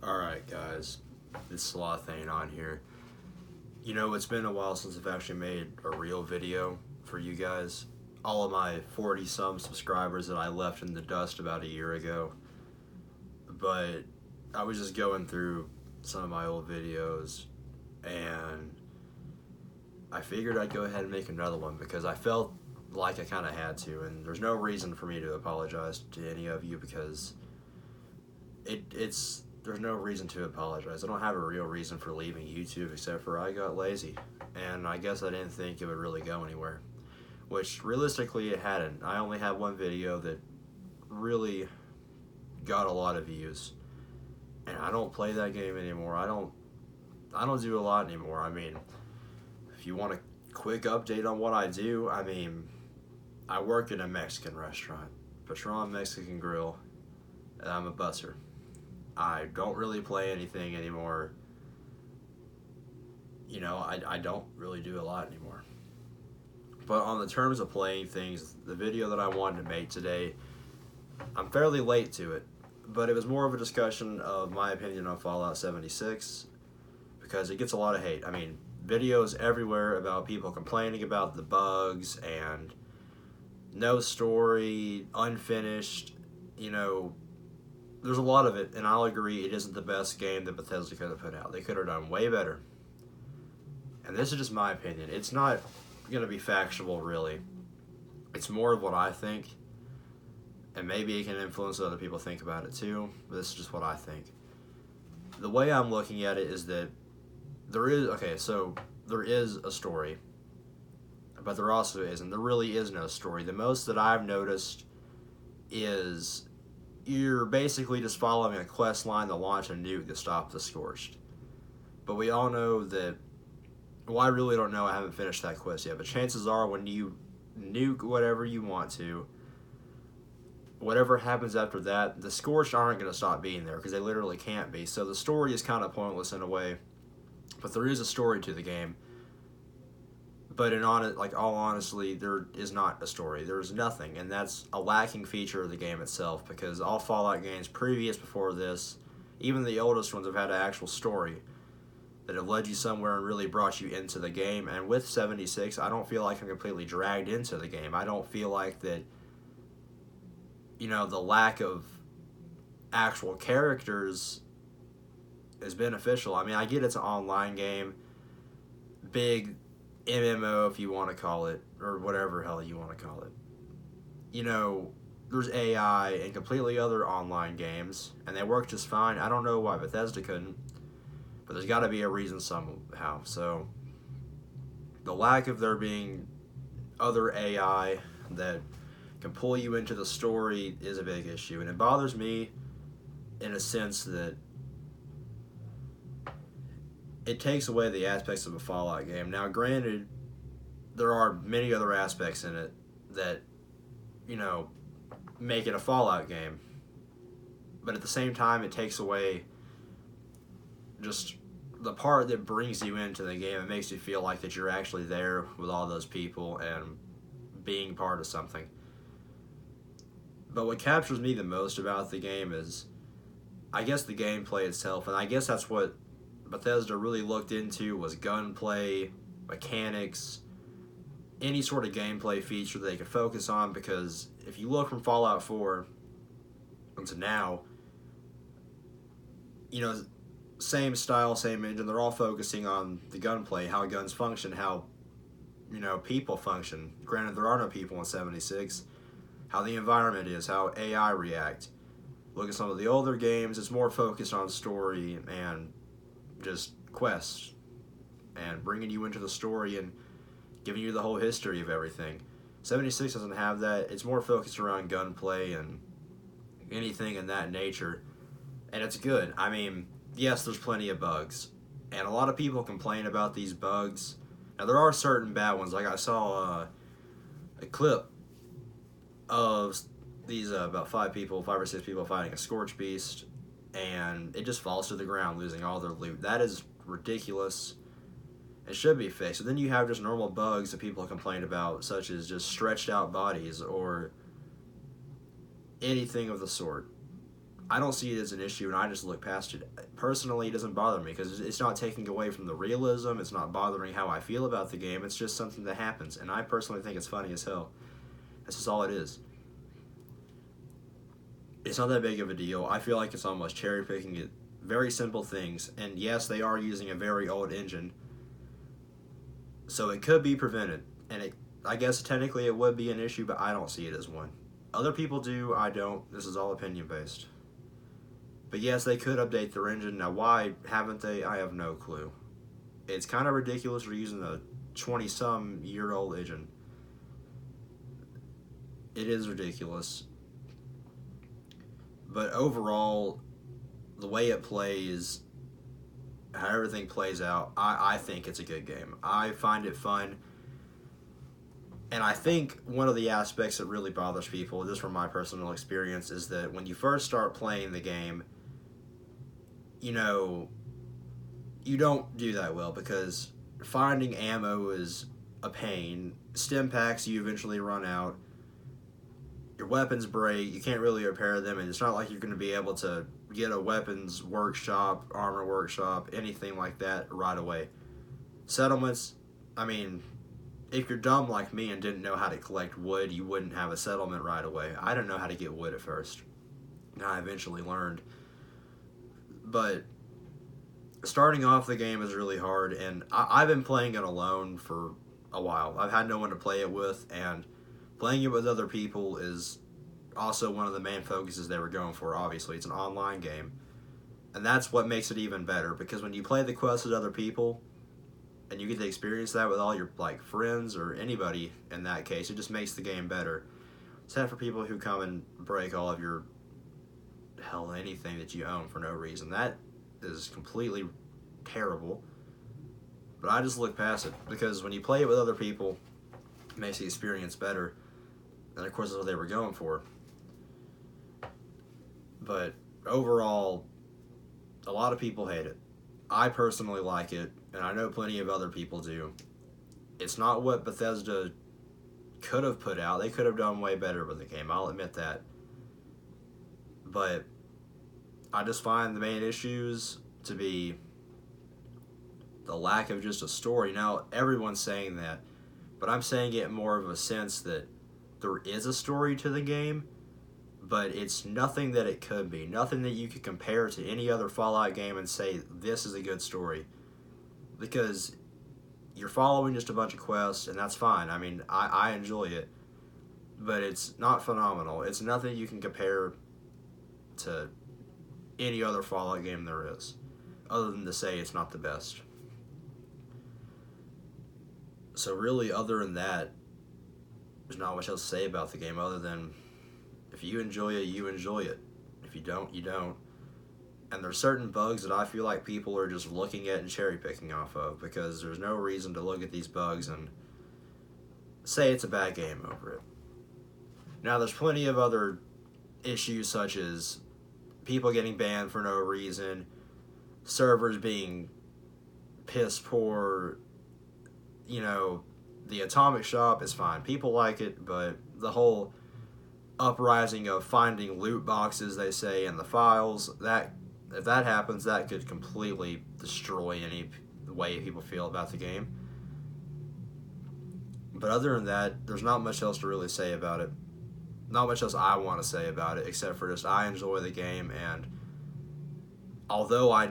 Alright, guys. It's Slothane on here. You know, it's been a while since I've actually made a real video for you guys. All of my 40-some subscribers that I left in the dust about a year ago. But I was just going through some of my old videos, and I figured I'd go ahead and make another one because I felt like I kind of had to, and there's no reason for me to apologize to any of you because there's no reason to apologize. I don't have a real reason for leaving YouTube except for I got lazy, and I guess I didn't think it would really go anywhere, which realistically it hadn't. I only had one video that really got a lot of views, and I don't play that game anymore. I don't do a lot anymore. I mean, if you want a quick update on what I do, I mean, I work in a Mexican restaurant, Patron Mexican Grill, and I'm a busser. I don't really play anything anymore. You know, I don't really do a lot anymore. But on the terms of playing things, the video that I wanted to make today, I'm fairly late to it, but it was more of a discussion of my opinion on Fallout 76 because it gets a lot of hate. I mean, videos everywhere about people complaining about the bugs and no story, unfinished, you know, there's a lot of it, and I'll agree it isn't the best game that Bethesda could have put out. They could have done way better. And this is just my opinion. It's not going to be factual, really. It's more of what I think, and maybe it can influence what other people think about it too, but this is just what I think. The way I'm looking at it is that there is a story, but there also isn't. There really is no story. The most that I've noticed is you're basically just following a quest line to launch a nuke to stop the Scorched. But we all know that, well, I really don't know, I haven't finished that quest yet, but chances are when you nuke whatever you want to, whatever happens after that, the Scorched aren't going to stop being there because they literally can't be. So the story is kind of pointless in a way, but there is a story to the game. But all honestly, there is not a story. There's nothing, and that's a lacking feature of the game itself because all Fallout games previous before this, even the oldest ones, have had an actual story that have led you somewhere and really brought you into the game. And with 76, I don't feel like I'm completely dragged into the game. I don't feel like that, you know, the lack of actual characters is beneficial. I mean, I get it's an online game, big MMO, if you want to call it, or whatever hell you want to call it. You know, there's AI in completely other online games, and they work just fine. I don't know why Bethesda couldn't, but there's got to be a reason somehow. So, the lack of there being other AI that can pull you into the story is a big issue, and it bothers me in a sense that it takes away the aspects of a Fallout game. Now, granted, there are many other aspects in it that, you know, make it a Fallout game. But at the same time, it takes away just the part that brings you into the game. It makes you feel like that you're actually there with all those people and being part of something. But what captures me the most about the game is, I guess, the gameplay itself. And I guess that's what Bethesda really looked into, was gunplay, mechanics, any sort of gameplay feature they could focus on, because if you look from Fallout 4 to now, you know, same style, same engine, they're all focusing on the gunplay, how guns function, how, you know, people function. Granted, there are no people in 76, how the environment is, how AI react. Look at some of the older games, it's more focused on story and just quests and bringing you into the story and giving you the whole history of everything. 76 doesn't have that. It's more focused around gunplay and anything in that nature, and it's good. I mean, yes, there's plenty of bugs, and a lot of people complain about these bugs. Now, there are certain bad ones. Like, I saw a clip of these about 5 or 6 people fighting a Scorch Beast, and it just falls to the ground, losing all their loot. That is ridiculous. It should be fixed. And then you have just normal bugs that people complain about, such as just stretched out bodies or anything of the sort. I don't see it as an issue, and I just look past it. Personally, it doesn't bother me because it's not taking away from the realism. It's not bothering how I feel about the game. It's just something that happens, and I personally think it's funny as hell. That's just all it is. It's not that big of a deal. I feel like it's almost cherry picking it. Very simple things, and yes, they are using a very old engine, so it could be prevented. And I guess technically it would be an issue, but I don't see it as one. Other people do. I don't. This is all opinion based. But yes, they could update their engine. Now, why haven't they? I have no clue. It's kind of ridiculous for using a 20-some-year-old engine. It is ridiculous. But overall, the way it plays, how everything plays out, I think it's a good game. I find it fun. And I think one of the aspects that really bothers people, just from my personal experience, is that when you first start playing the game, you don't do that well because finding ammo is a pain. Stim packs, you eventually run out. Your weapons break, you can't really repair them, and it's not like you're going to be able to get a weapons workshop, armor workshop, anything like that right away. Settlements, I mean, if you're dumb like me and didn't know how to collect wood, you wouldn't have a settlement right away. I didn't know how to get wood at first. I eventually learned. But starting off the game is really hard, and I've been playing it alone for a while. I've had no one to play it with, and playing it with other people is also one of the main focuses they were going for, obviously. It's an online game. And that's what makes it even better, because when you play the quest with other people, and you get to experience that with all your friends or anybody in that case, it just makes the game better. Except for people who come and break all of your, anything that you own for no reason. That is completely terrible. But I just look past it, because when you play it with other people, it makes the experience better. And of course, that's what they were going for. But overall, a lot of people hate it. I personally like it, and I know plenty of other people do. It's not what Bethesda could have put out. They could have done way better with the game, I'll admit that. But I just find the main issues to be the lack of just a story. Now, everyone's saying that, but I'm saying it more of a sense that there is a story to the game, but it's nothing that it could be. Nothing that you could compare to any other Fallout game and say, this is a good story. Because you're following just a bunch of quests, and that's fine. I mean, I enjoy it. But it's not phenomenal. It's nothing you can compare to any other Fallout game there is, other than to say it's not the best. So really, other than that, there's not much else to say about the game other than if you enjoy it, you enjoy it. If you don't, you don't. And there's certain bugs that I feel like people are just looking at and cherry picking off of, because there's no reason to look at these bugs and say it's a bad game over it. Now, there's plenty of other issues, such as people getting banned for no reason, servers being piss poor. The Atomic Shop is fine. People like it, but the whole uprising of finding loot boxes, they say, in the files, that if that happens, that could completely destroy any way people feel about the game. But other than that, there's not much else to really say about it. Not much else I want to say about it, except for just I enjoy the game, and although I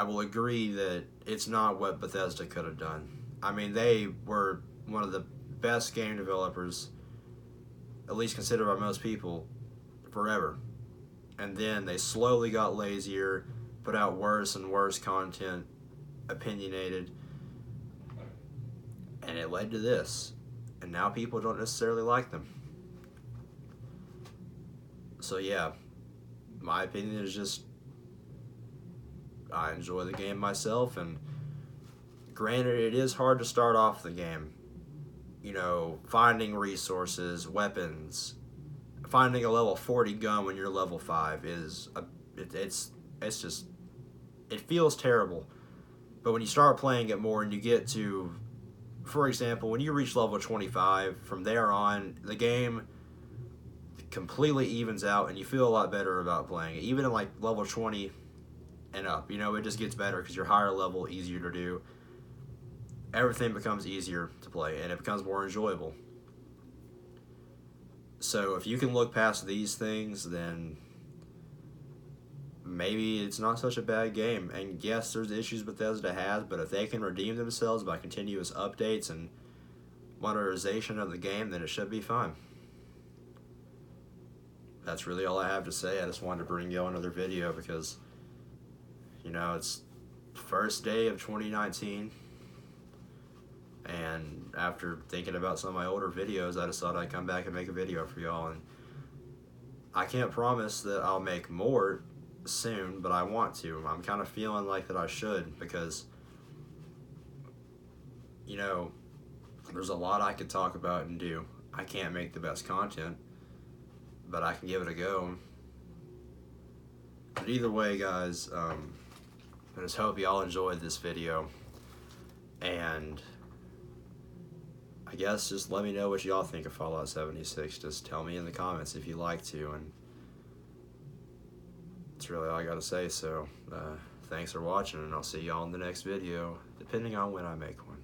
will agree that it's not what Bethesda could have done. I mean, they were one of the best game developers, at least considered by most people, forever. And then they slowly got lazier, put out worse and worse content, opinionated, and it led to this. And now people don't necessarily like them. So yeah, my opinion is just, I enjoy the game myself, and granted, it is hard to start off the game. Finding resources, weapons, finding a level 40 gun when you're level 5 it feels terrible. But when you start playing it more and you get to, for example, when you reach level 25, from there on, the game completely evens out, and you feel a lot better about playing it. Even in like level 20 and up, you know, it just gets better because you're higher level, easier to do. Everything becomes easier to play, and it becomes more enjoyable. So if you can look past these things, then maybe it's not such a bad game. And yes, there's issues Bethesda has, but if they can redeem themselves by continuous updates and modernization of the game, then it should be fine. That's really all I have to say. I just wanted to bring you another video because, you know, it's first day of 2019, and after thinking about some of my older videos, I just thought I'd come back and make a video for y'all. And I can't promise that I'll make more soon, but I want to. I'm kind of feeling like that I should, because, you know, there's a lot I could talk about and do. I can't make the best content, but I can give it a go. But either way, guys, I just hope y'all enjoyed this video, and I guess just let me know what y'all think of Fallout 76. Just tell me in the comments if you like to, and that's really all I gotta say. So thanks for watching, and I'll see y'all in the next video, depending on when I make one.